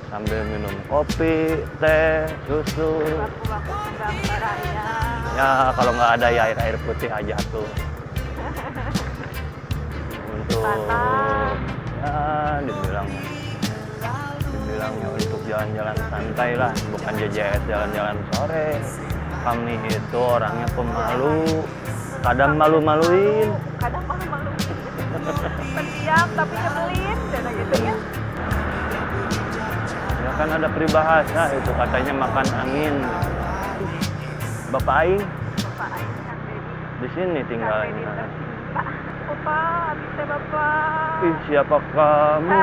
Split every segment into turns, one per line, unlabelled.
sambil minum kopi, teh, susu.
Baku-baku gambar ayam.
Ya kalau nggak ada ya air putih aja tuh. Untuk ya dibilangnya untuk jalan-jalan santai lah, bukan JJS jalan-jalan sore. Kami itu orangnya pemalu, kadang malu-maluin.
Kadang malu-malu. Pendiam tapi nyebelin, dan gitu ya.
Ya kan ada peribahasa itu katanya makan angin. Bapak Aing
Bapak Aing Kang Dedi.
di sini tinggalnya.
Pak, Bapak, abis saya Bapak.
Ih, siapa kamu?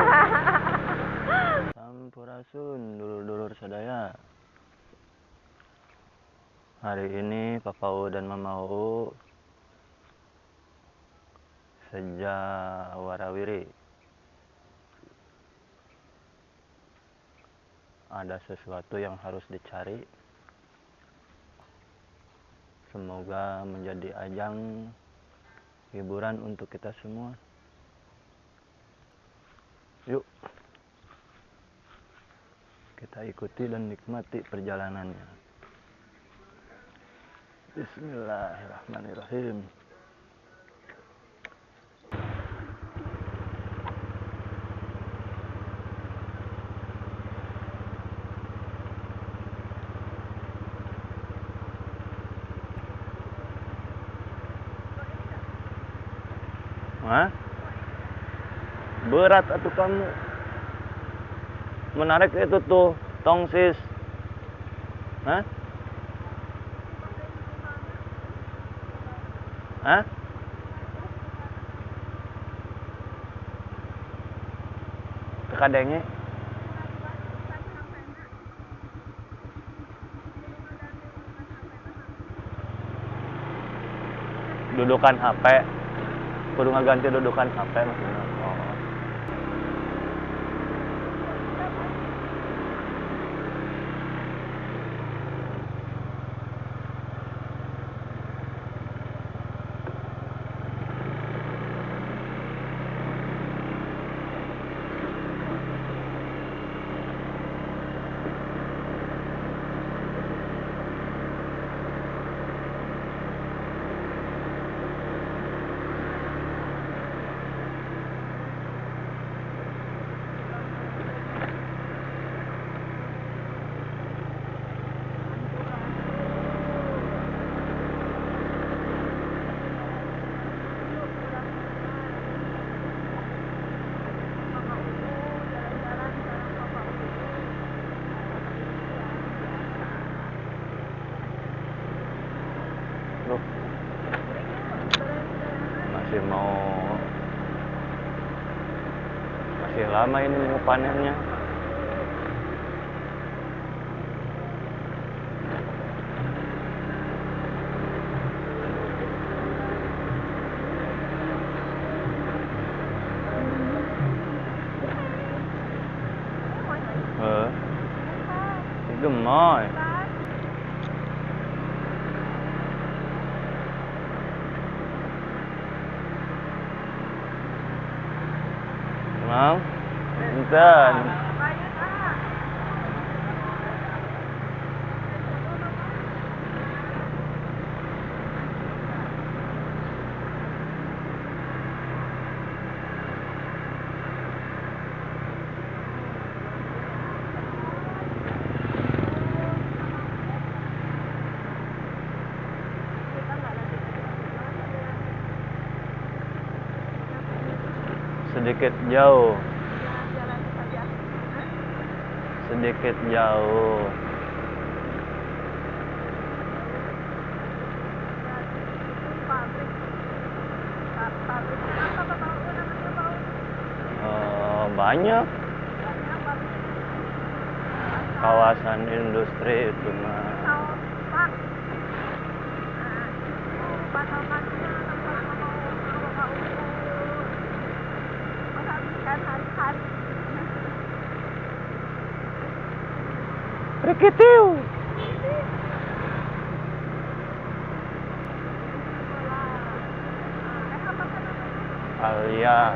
Sampurasun, dulur-dulur sadaya. Hari ini Papa U dan Mama U sejak warawiri. Ada sesuatu yang harus dicari. Semoga menjadi ajang hiburan untuk kita semua. Yuk, kita ikuti dan nikmati perjalanannya. Bismillahirrahmanirrahim. Hah? Berat atuh kamu. Menarik itu tuh, tongsis. Hah? Hah? Tekadenge. Dudukan HP. Kudu ngaganti dudukan HP maksudnya. Oh. Loh. Masih lama ini mau panennya. Gemoy. Mau? Enten. Sedikit jauh. Sedikit jauh. Banyak. Kawasan industri itu mah. Rikitiu. Alia.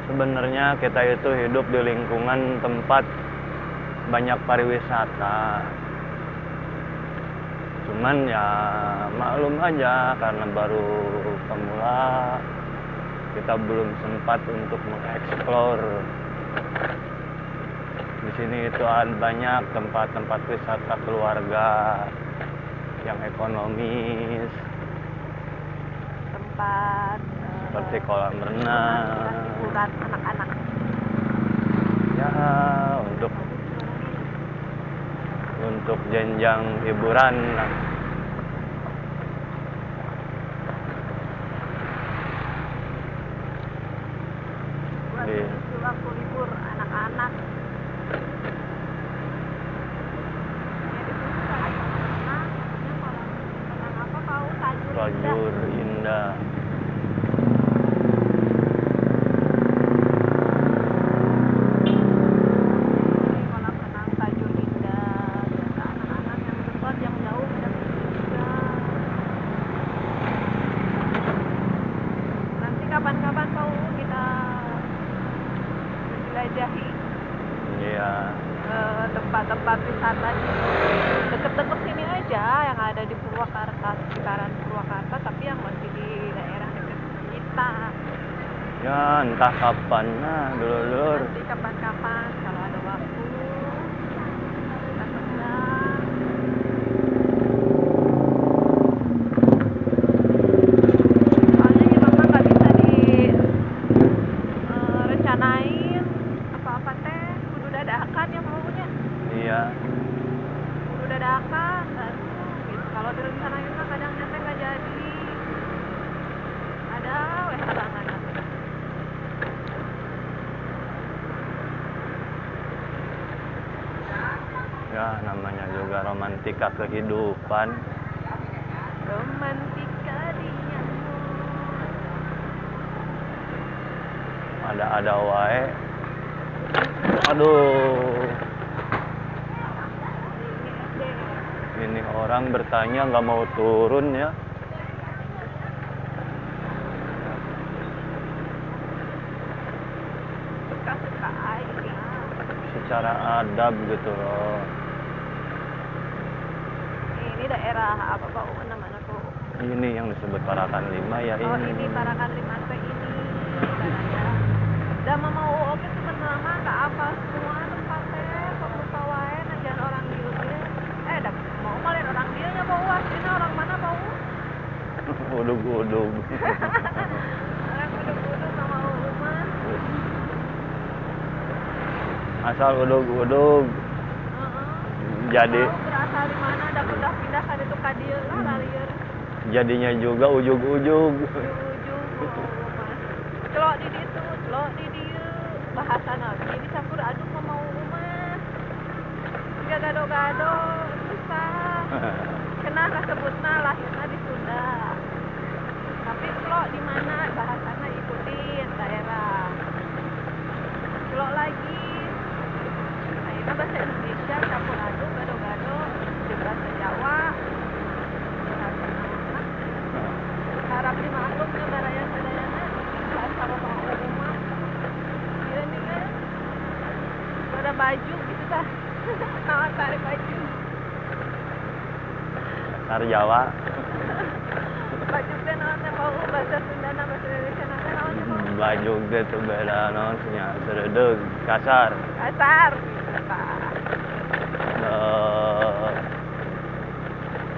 sebenarnya kita itu hidup di lingkungan tempat banyak pariwisata. Cuman ya maklum aja karena baru pemula, kita belum sempat untuk mengeksplor. Di sini itu ada banyak tempat-tempat wisata keluarga yang ekonomis,
Tempat
seperti kolam renang.
hiburan anak-anak.
Ya, untuk jenjang hiburan lah.
Buat
Iya.
mengisi waktu libur anak-anak. Ya, di situ ada kolam renang. Namanya kolam renang apa kau? Tajur Indah.
Tajur Indah.
Ini kolam renang Tajur Indah. Biasa anak-anak yang dekat, yang jauh pada pergi juga. Nanti kapan-kapan kau kita menjelajahi
Iya.
tempat-tempat wisata di deket-deket sini aja yang ada di Purwakarta, sekitaran Purwakarta, tapi yang masih di daerah dekat kita.
Ya, entah kapan nah, dulur.
Nanti kapan-kapan kalau ada waktu kita sedang. Soalnya kita mah nggak bisa rencanain apa-apa teh, kudu dadakan ya maunya.
Iya.
Kudu dadakan dan gitu. Kalau direncanain mah kadang nyata nggak jadi. Ada weh halangan.
Ya, namanya juga romantika kehidupan.
Romantika dia.
Ada wae. Aduh, ini orang bertanya nggak mau turun ya.
Suka-suka aja.
Secara adab gitu loh.
Ini daerah apa Pak? Mana-mana tuh?
Ini yang disebut Parakan 5 ya
Oh
ini.
ini Parakan 5 teh ini daerahnya. Udah mau oke sebenarnya mah nggak apa semua tempatnya. Kok lupa wae najan orang dia. Dah mau malian orang dia nya mau aslinya orang mana mau?
Udug-udug.
Orang uduk-uduk sama rumah.
Asal udug-udug. Jadi
Tahu berasal di mana? Udah pindah kan itu ka dieu lah lalieur.
jadinya juga ujug-ujug.
Ujung mas. Celok di ditu, celok di dieu. Bahasana jadi campur aduk mah mau rumah. Jika gado-gado susah. Kena kasebutna lahirna di Sunda. Tapi celok di mana bahasana ikutin daerah. Celok lagi. Akhirnya bahasa Indonesia campur aduk gado-gado di bahasa Jawa. Harap dimaklumnya baraya sadayana bahasa bapak rumah. Iya nih kan. Ada baju gitu tah. Nawan tarik baju.
Dasar Jawa.
Baju teh naon teh bau bahasa Sunda na bahasa Indonesia na teh naon teh bau.
Baju gitu beda non nya seredeg kasar.
Kasar gitu tah.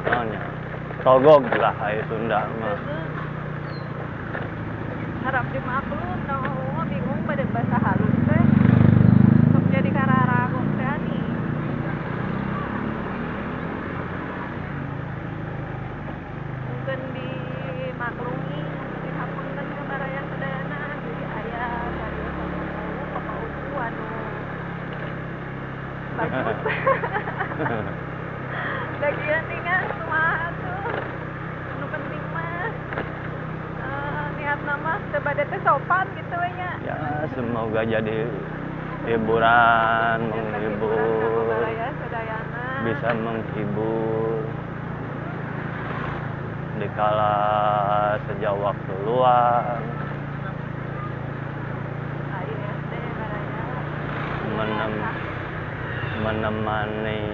Naonnya? Togog lah aya Sunda mah.
Harap dimaklum naon bingung pada bahasa halus teh. Sok jadi kararagung teh ani. Mungkin dimaklumi dihapunten ke baraya sadayana jadi aya sarios anu papa uku anu baju. Lagian nih kan kumaha tuh. Anu penting mah niat nama sebade teh sopan gitu we nya.
Ya, semoga jadi hiburan, menghibur,
Baraya sadayana.
bisa menghibur dikala sejak waktu luang. menemani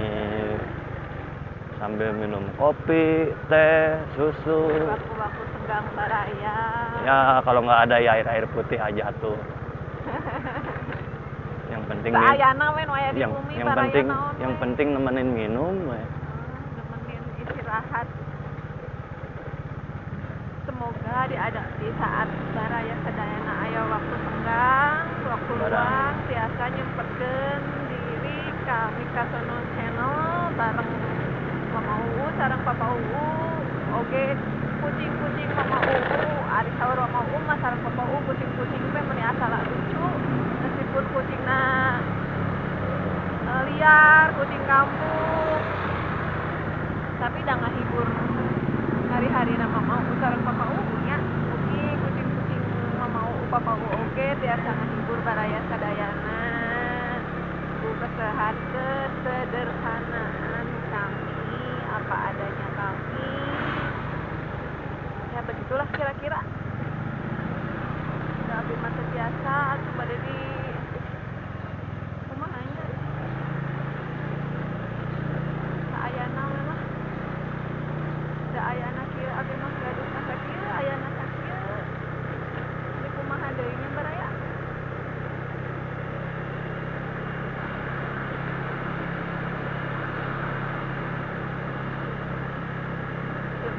sambil minum kopi, teh, susu.
Waktu-waktu senggang baraya.
Ya kalau nggak ada ya air putih aja tuh. Yang penting
Ayana wen waya di bumi
yang
baraya
penting
naon
yang
we.
penting nemenin minum we.
Nemenin istirahat. Semoga di saat baraya sadayana aya waktu senggang, waktu luang tiasa nyempetkeun diri kami ka Sono Channel bareng Mama Uu sareng Papa Uu oge kucing-kucing Mama Uu ari saur Mama Uu mah sareng Papa Uu kucing-kucing teh meuni asal lucu meskipun kucingna liar, kucing kampung tapi da ngahibur hari-hari na Mama Uu sareng Papa Uu nya kucing-kucing Mama Uu Papa Uu oge tiasa ngahibur baraya sadayana ku kesederhanaan kami apa adanya kami ya begitulah kira-kira udah abdi mah biasa atuh bade di kumaha nya saayana we mah da ayana kieu abdi mah gaduh ka sakieu ayana sakieu di kumaha deui nya baraya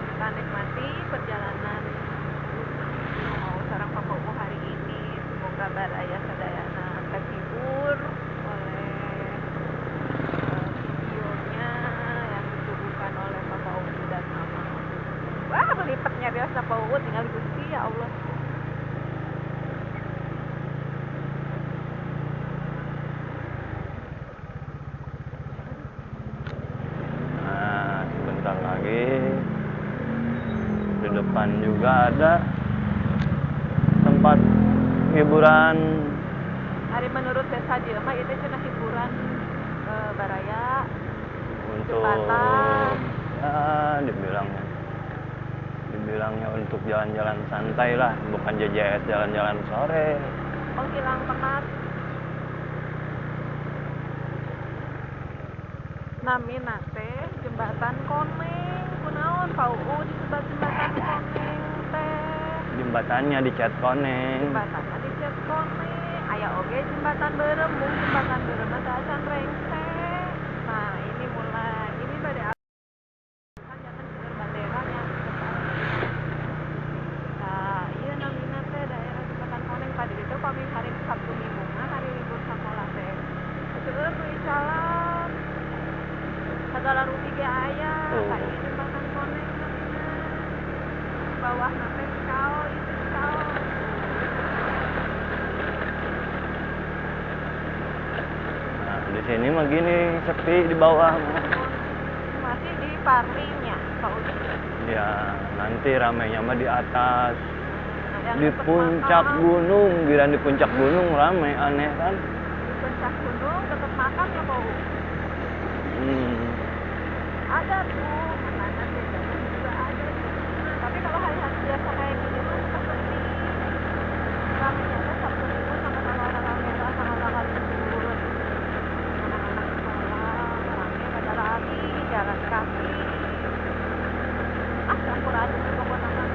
kita nikmati perjalanan mau sareng Papa Uu hari ini semoga baraya sadayana terhibur oleh videonya yang disuguhkan oleh Papa Uu dan Mama Uu. Wah belipetnya biasa Papa Uu tinggal di Gusti ya Allah.
Nah sebentar lagi di depan juga ada tempat hiburan.
Hari menurut Desa Dieu mah itu cenah hiburan baraya
Untuk
jembatan.
ya dibilangnya untuk jalan-jalan santai lah, bukan JJS jalan-jalan sore.
Penghilang penat. Namina teh jembatan koneng, kunaon Pak Uu disebut jembatan koneng teh.
Jembatannya dicat koneng.
Jembatannya dicat koneng. Aya oge jembatan berembung, jembatan berembung acan rengsek. Nah ini mulai ini bade kan jangan bener banderanya. Nah iya namina teh daerah jembatan koneng tadi itu kami hari Sabtu Minggu hari libur sekolah teh. Seueur nu jalan segala rupi ge aya kayak jembatan koneng namina bawah nate kal itu kal
Nah di sini mah gini sepi di bawah.
masih di parlingnya Pak Udi.
Ya nanti ramainya mah di atas.
Yang
Di
deket
puncak
makam.
gunung, giliran di puncak gunung ramai aneh kan?
Di puncak gunung deket makam ya Pak Udi. Ada tuh makanan jajanan juga ada nah, tapi kalau hari-hari biasa kayak gini mah suka sepi ramenya tuh Sabtu Minggu sama tanggal merah sama tanggal libur anak-anak sekolah rame pada lari jalan kaki campur aduk pokoknya mah.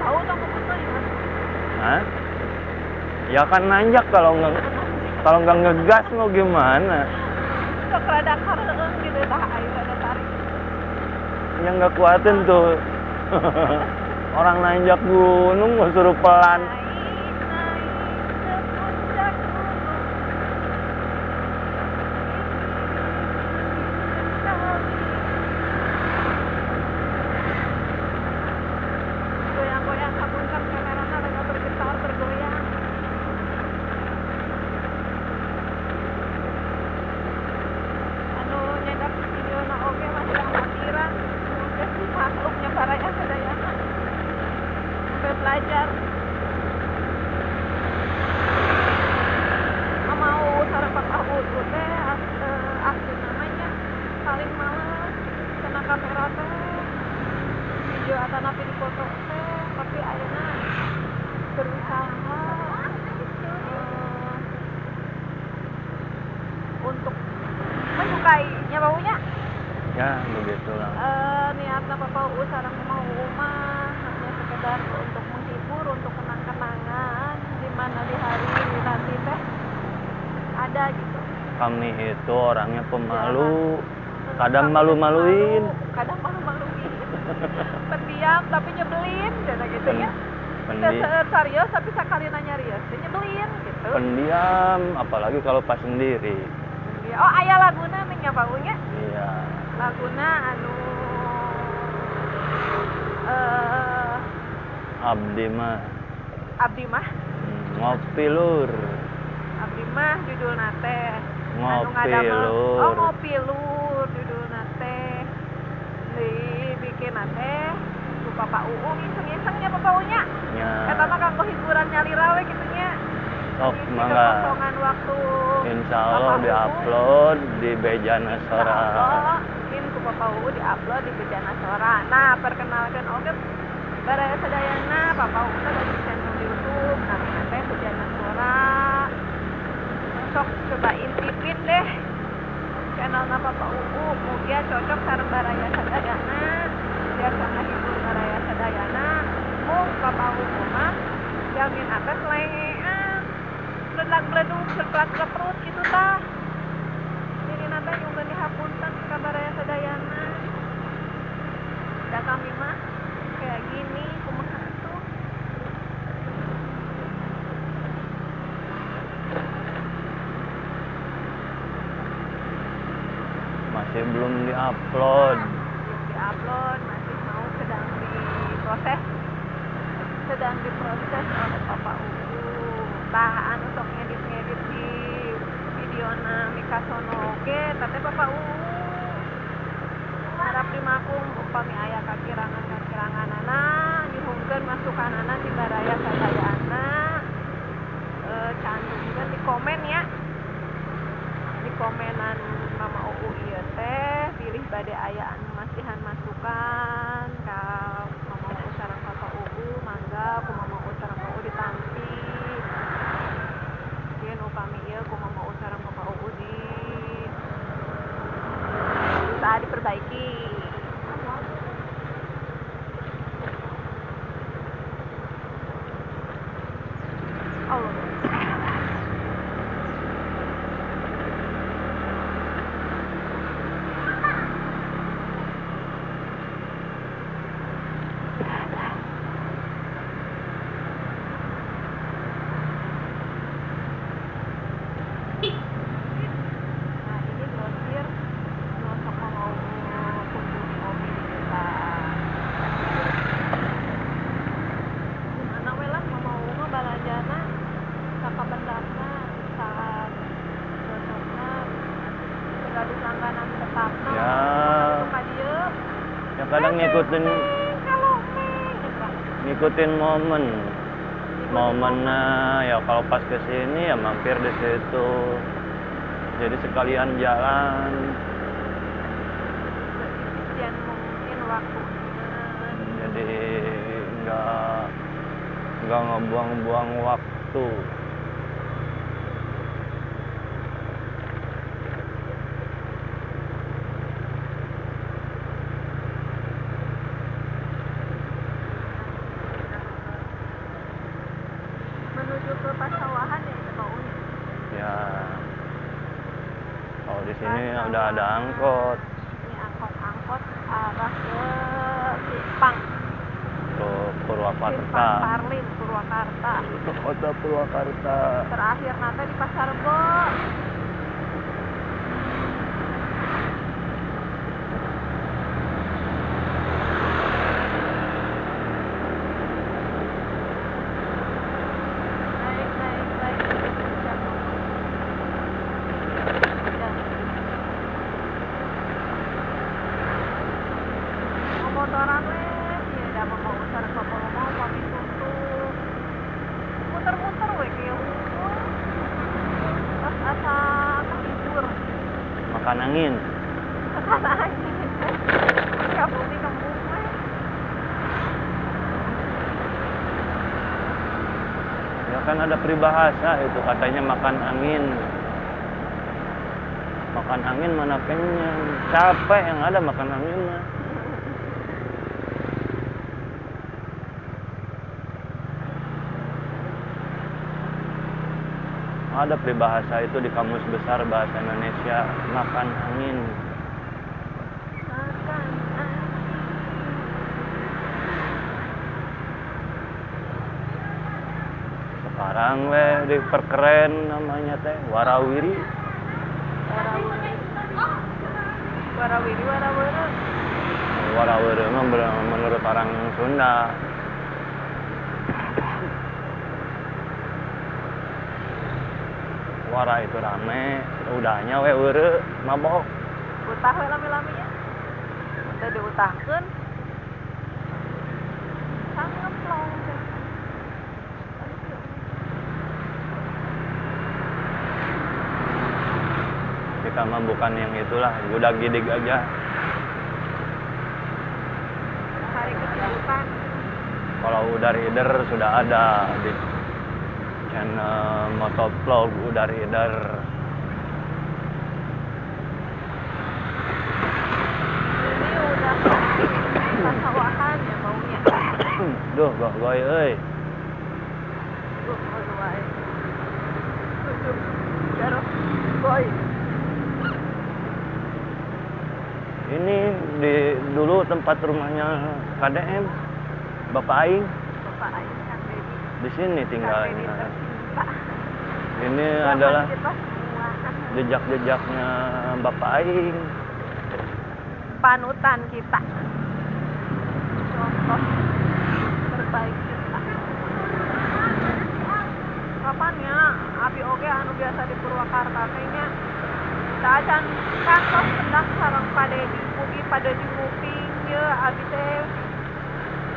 Tahu tong betul ya?
Hah? Ya kan nanjak kalau nggak ngegas mau gimana?
Sok rada kareueung gitu tah ayo rada tarik.
Yang nggak kuatin tuh. Orang nanjak gunung mau suruh pelan.
Naik ke puncak gunung. Goyang-goyang kabungkan kamerana rada bergetar bergoyang. Anu nyedak videona oge masih amatiran. Geus maklumnya baraya sadayana. Sampai belajar untuk menyukainya baunya.
Ya begitulah.
Niatna Papa U sareng mau mah hanya sekedar untuk menghibur, untuk kenang-kenangan di mana di hari nanti teh ada gitu.
Kami itu orangnya pemalu,
Jangan.
kadang
Kami
malu-maluin.
kadang malu-maluin. Pendiam tapi nyebelin, kayak gitu ya.
Pendiam,
Serius tapi sekali nanya rios, nyebelin gitu.
pendiam, apalagi kalau pas sendiri.
Oh, aya laguna ning nya Pak U nya.
Iya.
Laguna anu
Abdi mah
Abdi mah
ngopi lur.
Abdi mah judulna teh anu
Ngopi
ngadamel.
lur.
Oh, ngopi lur judulna teh. Dibikin teh ku Papa UU iseng-isengnya Papa U nya.
Ya.
Eta mah kanggo hiburan nyalira we kitu nya.
Sok
Ngisi
mangga.
kekosongan waktu.
Insya Allah
Papa UU.
diupload di Bejana Sora.
Mungkin ku Papa UU diupload di Bejana Sora. Nah, perkenalkan oke Baraya Sadayana Papa UU dari channel YouTube namanya teh Bejana Sora. Sok coba intipin deh channelna Papa UU, mugia cocok sareng Baraya Sadayana. Biasa ngahibur Baraya Sadayana. Mung Papa UU mah jamin atas lengean. Bledug-bledug serplat-serprut gitu tah. Jadi nanti nyungkeun dihapunten ka Baraya Sadayana. Da kami mah kayak gini kumaha tuh.
Masih belum diupload.
Belum diupload, masih mau sedang diproses oleh Papa UU. Tah anu sok ngedit-ngedit di videona Mika Sono oge teh Papa UU. Harap dimakung upami aya kakirangan-kakiranganana nyuhungkeun masukanana di Baraya Sadayana. Cantumkeun di komen ya. Di komenan Mama UU ieu teh pilih bade aya anu masihan masukan ka Mama UU sareng Papa UU mangga ku Mama UU sareng Papa UU ditampi. Mungkin upami ieu ku Mama UU sareng Papa UU usaha diperbaiki. Allah. Nah, ini grosir nosok mau kunjungi opi di desa. Gimana we lah mau mah balanjana sakabendana saat cocokna gaduh langganan tetapna.
Ya.
Itu ka dieu.
Ya kadang ngikutin
Kalau
ngikutin momennya ya kalau pas kesini ya mampir di situ. Jadi sekalian jalan.
seefisien mungkin waktunya.
Jadi nggak ngebuang-buang waktu.
Menuju ke pasawahan ya itu baunya.
Ya kalau di sini udah ada angkot
Ini angkot arah ke Simpang.
ke Purwakarta.
Simpang Parlin, Purwakarta.
Kota Purwakarta.
Terakhir nanti di Pasar Rebo. Naik. Mau motoran we, ya udah mau sareng Papa mau pami tuntuk. Muter-muter we kieu. Pas asa kehibur.
Makan angin.
Makan angin. Ya putih kembung we.
Ya kan ada peribahasa itu katanya makan angin. Makan angin mana kenyang, capek yang ada makan angin mah. Ada peribahasa itu di Kamus Besar Bahasa Indonesia, makan angin.
Makan angin.
Sekarang we diperkeren namanya teh warawiri.
Warawiri, warawiri.
Warawiri mah menurut orang Sunda. Wara itu rame, udahnya we weureu mabok.
Utah we lami-laminya. Teh diutahkeun. Sangeplong teh.
Kita mah bukan yang itulah, budak gidig aja.
Hari kesibukan.
Kalau Udar Hider sudah ada di channel motovlog Udar Hider.
Ini udah pasawahan ya maunya.
Duh, goy euy.
Wae. Garok boy.
Ini dulu tempat rumahnya KDM, Bapak Aing.
Bapak Aing kan Dedi.
Di sini tinggalnya.
Tercinta.
Ini
Wah,
adalah
kita semua.
jejak-jejaknya Bapak Aing.
Panutan kita. Contoh terbaik kita. Kapan ya abi oge anu biasa di Purwakarta teh nya. Acan kantos pendak sareng Padedi mugi Padedi nguping ye abi teh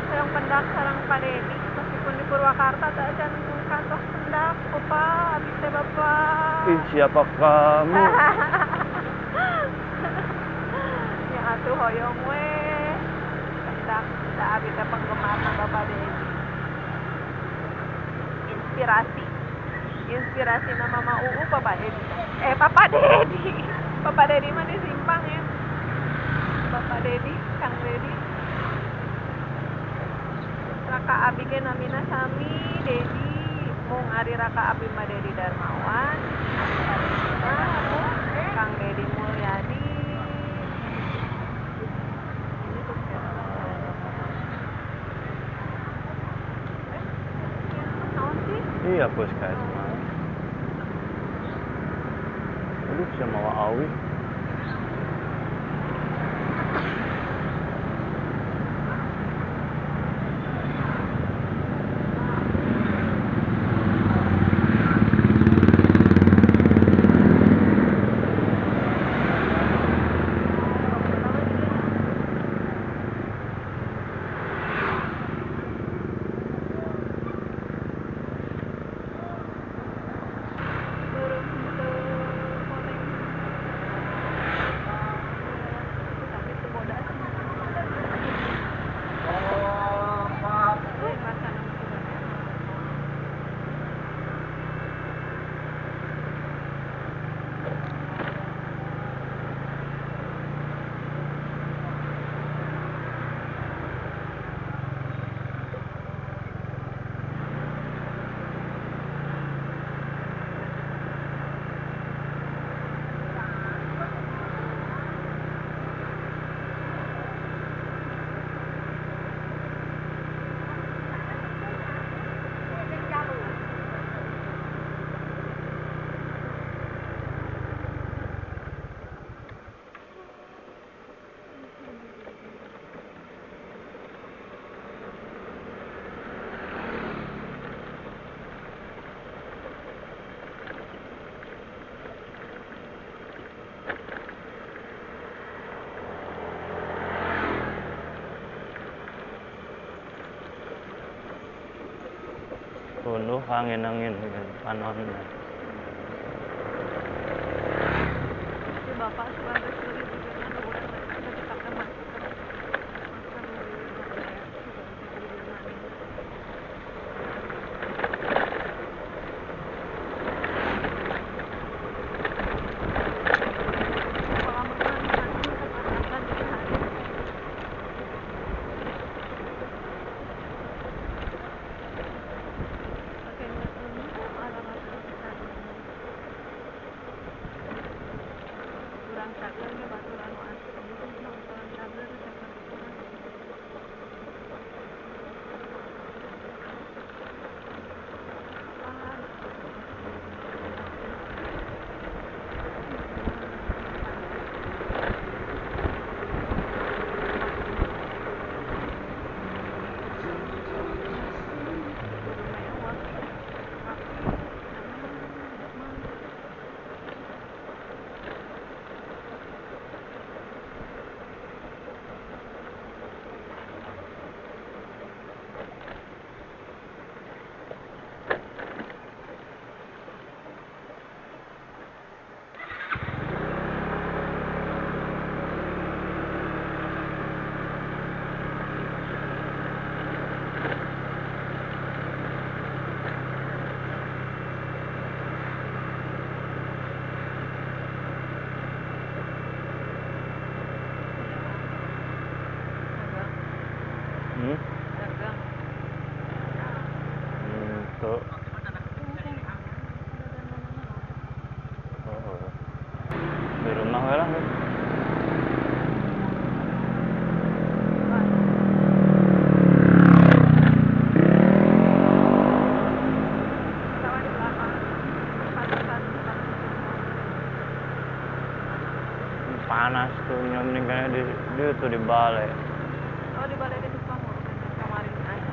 sareng pendak sareng Padedi meskipun di Purwakarta teh acan kantos pendak Bapak abi teh Bapak.
Ih, siapa kamu?
Ya atuh hoyong we pendak da abi teh penggemar Bapak Dedi. Inspirasi nama Mama UU Papa Dedi. Papa Dedi. Papa Dedi mah di Simpang ya. Bapak Dedi, Kang Dedi. Raka abi ge namina sami Dedi. Mung ari Raka abi mah Dedi Darmawan. Kang Dedi Mulyadi. Ini tuh naon sih?
Iya, puskesmas. Aduh, sama Awi. Tunduh angin-angin panon.
Si bapak suka bersuri juga ada orang bisa dipakai masker. berangkat lagi baturan asli baturan kabel dagang.
Tuh. Oh. Di rumah we lah. Panas tuh nyemning kayak di tuh di balai.
Oh, di balai desa kamu kemarin aja.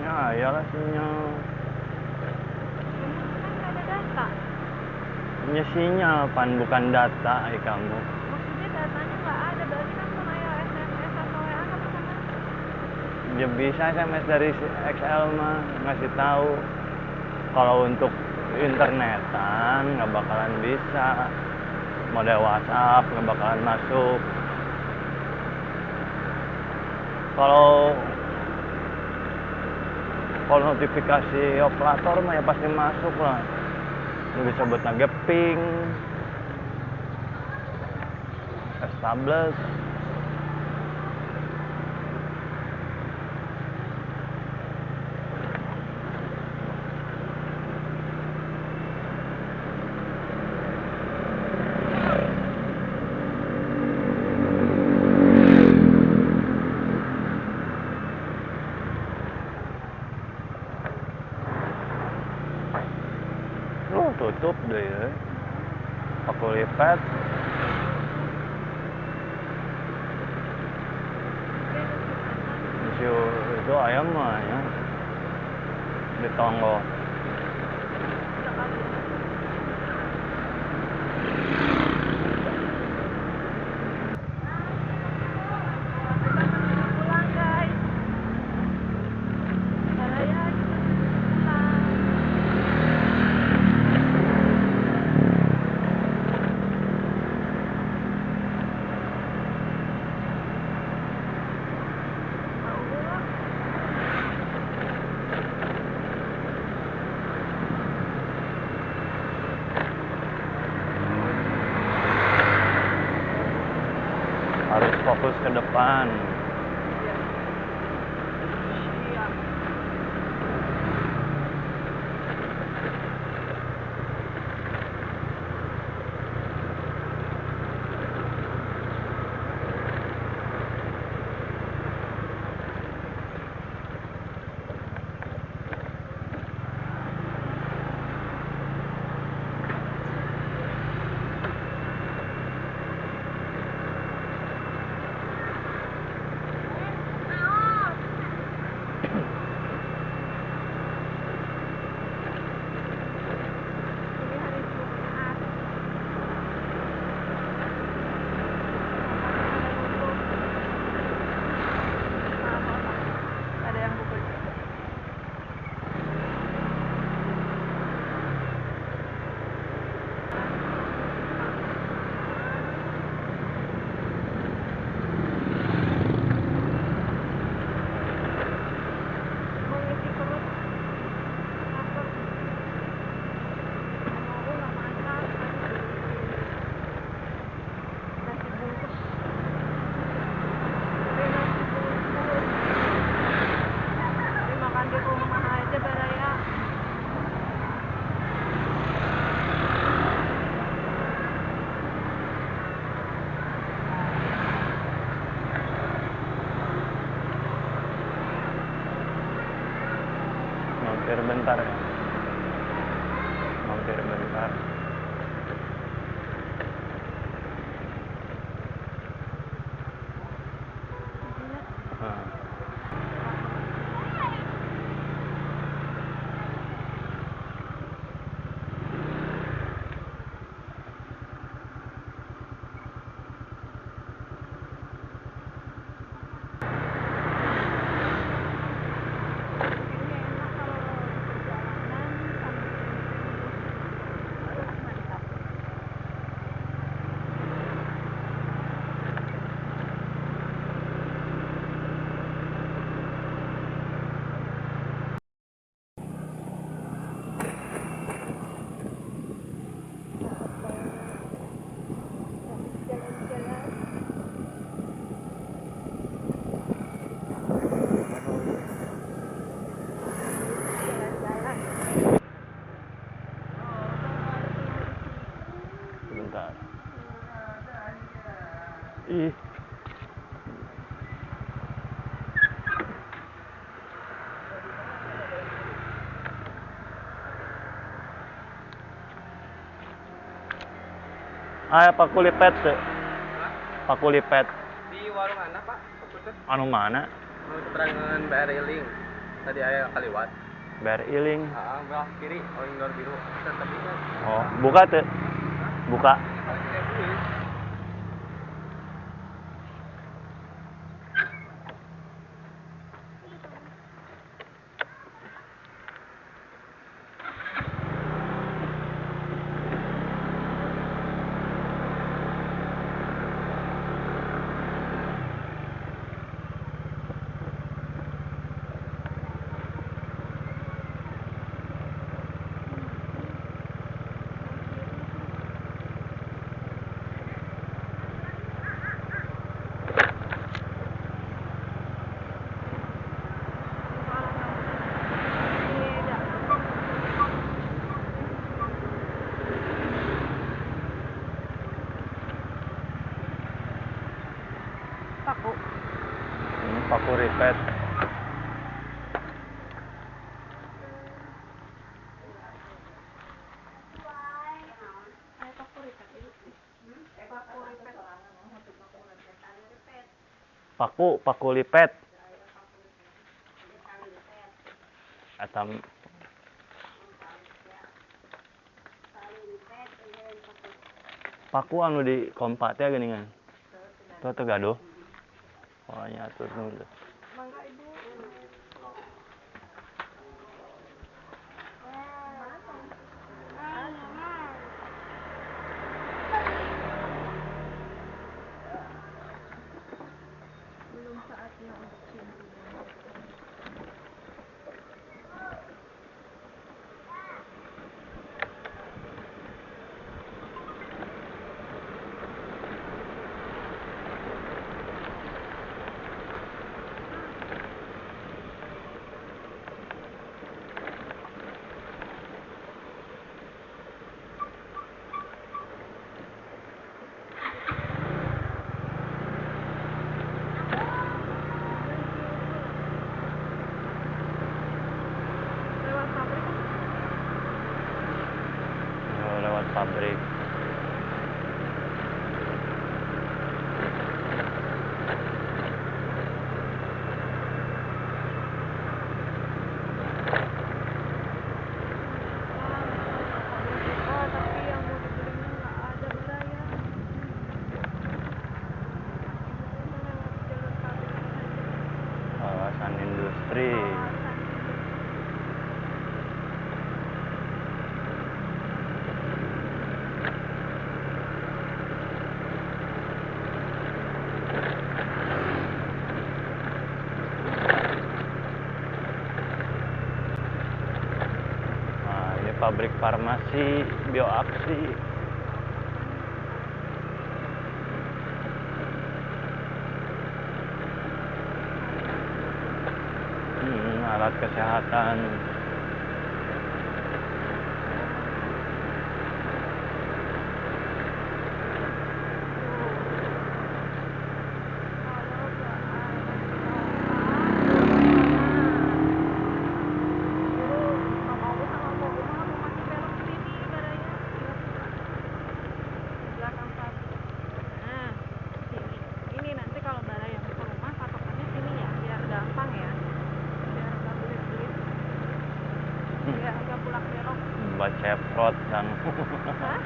Ya, iyalah sinyal.
Kan ada data.
Punya sinyal pan bukan data kamu.
Maksudnya datanya nggak ada, berarti kan sama ya SMS atau WA nggak bisa masuk.
Dia bisa SMS dari XL mah ngasih tahu. Kalau untuk internetan nggak bakalan bisa. Model WhatsApp nggak bakalan masuk. Kalau notifikasi operator mah ya pasti masuk lah. Nggak bisa buat nge-ping, establish. Tutup deh ya. Aku lipat. Itu ayam mah ya. Di tonggo.
Pulang guys. Caranya pulang.
Harus fokus ke depan.
Siap.
Mampir bentar ya. Mampir bentar. Nah. Sebentar. Ih. Paku lipet sih. Paku lipet.
Di warung mana Pak? Fokusnya?
Anu mana?
Seberangan BRI Link. Tadi ayah kaliwat.
Bar Iling.
Belah kiri, Indoor biru. Tapi kan.
Oh, buka tuh. Buka.
Paku.
Paku lipet. Paku lipet. Atam. Paku anu di kompak teh geuningan. Tuh gaduh. Oh nya atuh nulis.
Mangga Ibu. Belum saatnya untuk cium. Lewat pabrik.
Oh, lewat pabrik.
Oh, tapi yang mau dibelinya nggak ada beraya. Kita lewat jalur pabrik saja.
Kawasan industri.
Kawasan industri.
Nah, ini pabrik farmasi bioaksi. Alat kesehatan.
Kalau nggak pulang belok.
Baceprot kan.
Hah?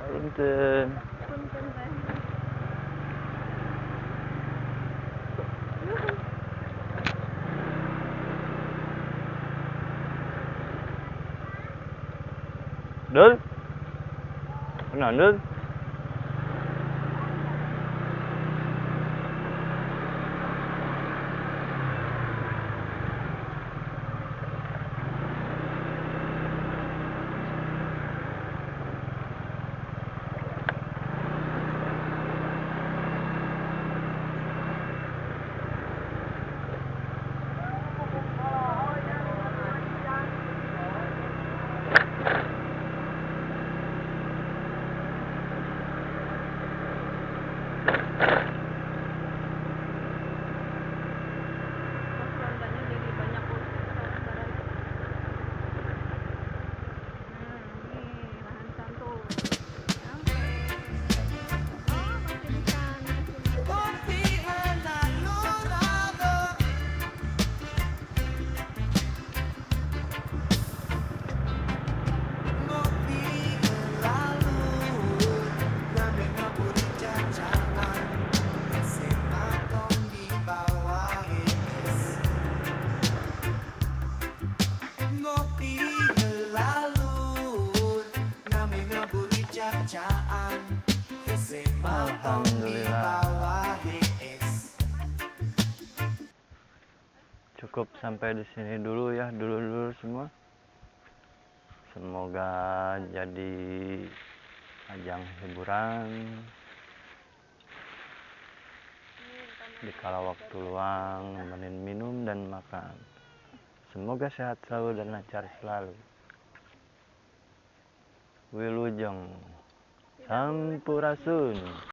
Punten.
Punten teh.
Dul. Nah, Dul.
Pos rondanya jadi banyak urus sekarang barangnya. Nih lahan santur. Sampai. Oh, masih di sana sini.
Alhamdulillah. Cukup sampai di sini dulu ya, dulu semua. Semoga jadi ajang hiburan di kala waktu luang, nemenin minum dan makan. Semoga sehat selalu dan lancar selalu. Wilujeng Sampurasun.